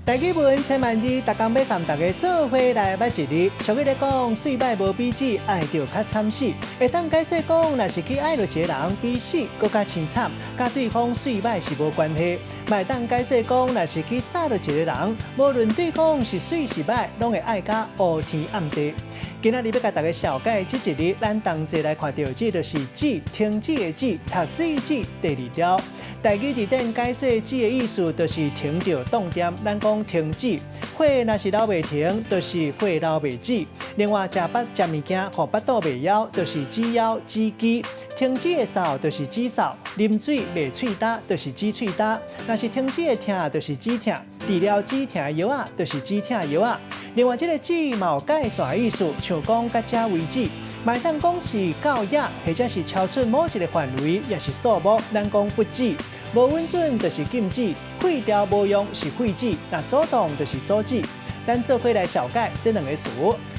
大语文千万字，逐工要含大家做伙来捌一字。俗语咧讲，水歹无比止，爱着较惨死。会当解释讲，若是去爱着一个人，比死搁较凄惨，甲对方水歹是无关系。会当解释讲，若是去杀着一个人，无论对方是水是歹，拢会爱甲乌天暗地。今仔日要甲大家小解这一日，咱同齐来看到，这就是“止”停止的“止”，读水止第二条。台语字典解说“止”的意思，就是停着动点。咱讲停止，火若是流袂停，就是火流袂止。另外，食物件，互腹肚袂枵，就是止枵止饥。停止的嗽，就是止嗽；啉水袂喙焦，就是止喙焦。若是停止的痛，就是止痛。治疗止痛的药啊，就是止痛药啊。另外，这个止嘛有界线的意思，像讲到这为止。卖当讲是到野，或者是超出某一个范围，也是数目，咱讲不止。无稳准就是禁止，废掉无用是废止，那主动就是阻止。咱做伙来小解这两个词。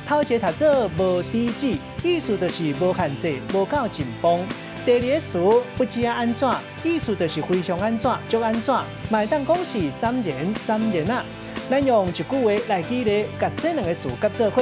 头一个读做无抵止，意思就是无限制、无够紧绷。第二个词不知安怎，意思就是非常安怎、足安怎，卖当讲是暂然啊。咱用一句话来举例，甲这两个词夹做伙。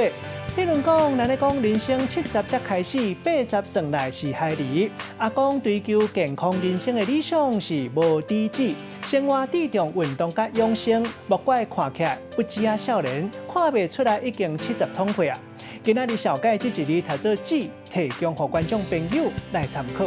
比如讲，咱咧讲人生70才开始，80算来是海里。阿公追求健康人生的理想是无抵止，生活注重运动甲养生，莫怪看起来不止啊少年，看袂出来已经70通岁啊。今仔日小解这一日读做止，提供给观众朋友来参考。